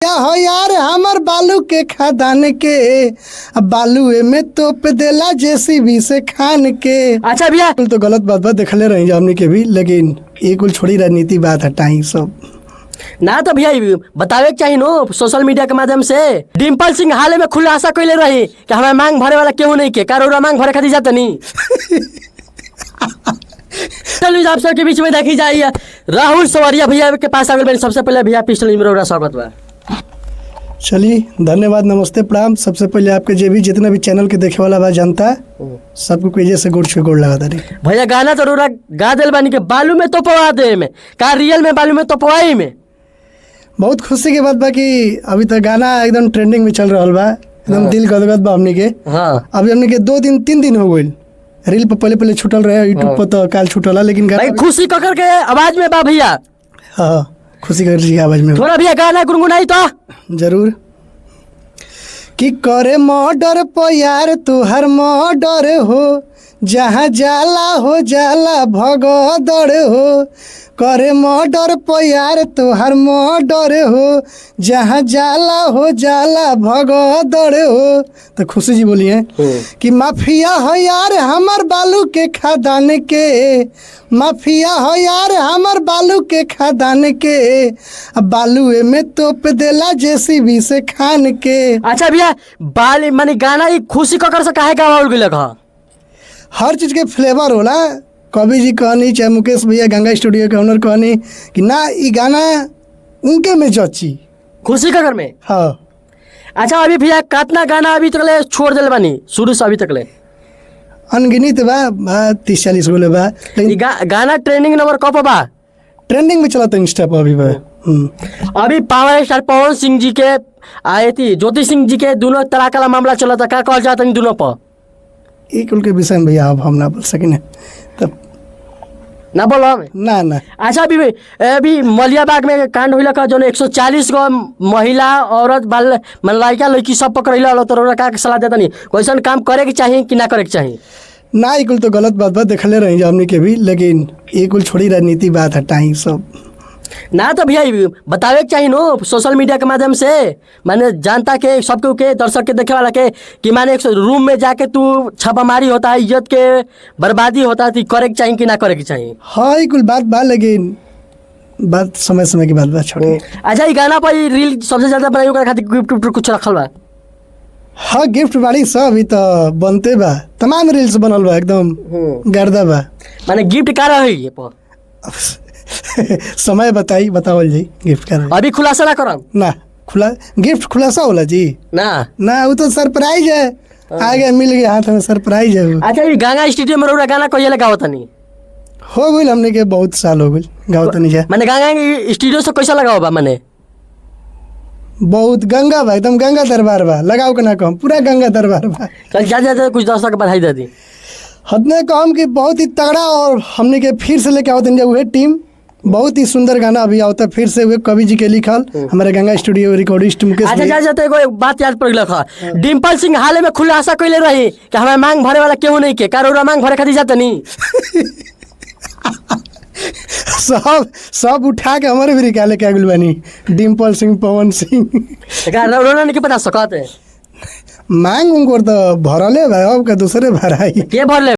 हो यार हमर बालू के खदान के, अब बालू में तोप देला जेसीबी से खान के। अच्छा भैया तो गलत बात देखले रही हमने के भी, लेकिन ये कुल छोड़ी राजनीति बात हटाई सब ना। तो भैया बतावे के चाहिए नो सोशल मीडिया के माध्यम से। डिम्पल सिंह हाल में खुलासा कैले रही कि हमारे मांग भरे वाला केहू नहीं के कारोरा मांग भरे खातिर जाता नहीं। चलिए आप सबके बीच में देखी जाइए राहुल सवरिया भैया के पास आ गए। सबसे पहले भैया पिस्टल में स्वागत बा। चलिए धन्यवाद, नमस्ते, प्रणाम। सबसे पहले आपके जे भी जितना भी चैनल के देखे वाला बा जनता सबको कोई से गोड़ छुए गोड़ लगा दे भैया। गाना तो रोरा गा दिल बानी के बालू में तो पवा दे में का रियल में बालू में तो पवाई में। बहुत खुशी की बात बा कि अभी तक गाना एकदम ट्रेंडिंग में चल रहा बा, एकदम दिल गदगद बा हमने के। हाँ अभी हमने के 2 दिन 3 दिन हो गए रील पर पहले छूटल रहे, यूट्यूब पर तो काल छूटल, लेकिन भाई खुशी ककर के आवाज में बा भैया। हाँ खुशी कर जी आवाज में थोड़ा भैया गाना गुनगुनाई तो जरूर। कि करे मर्डर पर यार तुहर मर्डर हो, जहाँ जाला भगदड़ हो। करे मर्डर पर यार तुहर मर्डर हो, जहाँ जाला भगदड़ हो। तो खुशी जी बोलिए कि माफिया हो यार हमर बालू के खदान के, माफिया हो यार हमर बालू के खदान के, अब बालू में तोप देला जेसीबी से खान के। अच्छा भैया बाल मानी गाना ही खुशी ककर से काहे गावल गेलक ह? हर चीज के फ्लेवर होला। कवि जी कहनी चाहे मुकेश भैया गंगा स्टूडियो के ओनर कहनी कि ना ई गाना उनके में जची खुशी ककर में। हाँ अच्छा अभी भैया कितना गाना अभी तक ले छोड़ दिल बानी शुरू से अभी तक ले? अनगिनित बा 30-40 गोले बा, लेकिन गाना ट्रेंडिंग नंबर कब बा? ट्रेंडिंग में चला था इंस्टा पर अभी बा। अभी पावर स्टार पवन सिंह जी के आए थी ज्योति सिंह जी के दोनों तलाक का मामला चला था, क्या कहल जाता इन दोनों पर? एक के विषय में भैया अब हम ना बोल सकें तब ना बोलो ना। अच्छा अभी मलियाबाग में कांड हुई का जो 140 गो महिला औरत बाल लड़का लड़की सब पकड़ तो का सलाह देता नहीं कैसन काम करे के चाहिए कि ना करे के चाहिए? ना ये कुल तो गलत बात देखले रही हमने के भी, लेकिन ये कुल छोड़ी राजनीति बात हटाई सब ना। तो भैया बतावे के चाहिए नो सोशल मीडिया के माध्यम से, माने जनता के सबके के दर्शक के देखे वाला के कि माने एक रूम में जाके तू छापामारी होता है, इज्जत के बर्बादी होता है, तो करे के चाहिए कि ना करे के चाहिए? हाँ ये कुल बात बा, लेकिन बात समय समय की बात छोड़ी। अच्छा ये गाना पर रील सबसे ज्यादा बनाई ओकरा खातिर गिफ्ट कुछ रखल बा? हाँ गिफ्ट बाड़ी सब ही तो बनते बा, तमाम रील्स बनल बा, एकदम गर्दा बा। माने गिफ्ट का रही ये पर समय बतावल जी गिफ्ट का अभी खुलासा ना करम ना। गिफ्ट खुलासा होला जी ना वो तो सरप्राइज है, आ गया मिल गया हाथ में, सरप्राइज है वो। अच्छा ये गंगा स्टूडियो में रोड़ा गाना कहिए लगा होता नहीं हो गई हमने के बहुत साल हो गई गावत नहीं है। मैंने गंगा स्टूडियो से कैसा लगा बा? मैंने बहुत गंगा बा, एकदम गंगा दरबार बा, लगाओ के ना कहम पूरा गंगा दरबार बा। चल जा कुछ दर्शक बधाई दे दी। हदने कहम कि बहुत ही तगड़ा, और हमने के फिर से लेके आवत वह टीम बहुत ही सुंदर गाना अभी आवता फिर से हुए कवि जी के लिखल हमारे गंगा स्टूडियो रिकॉर्डिस्ट मुकेश। अच्छा जाते एगो बात याद पड़ गया, डिम्पल सिंह हाल में खुलासा कैले रही कि हमारे मांग भरे वाला केहू नहीं के कारोरा मांग भरे खातिर जाता नहीं। सब उठा के हमारे भी निकाले के आगुल बनी डिम्पल सिंह पवन सिंह रोना नहीं पता सकते मांग उनको तो भरले भाई, अब का दूसरे भराई के भरले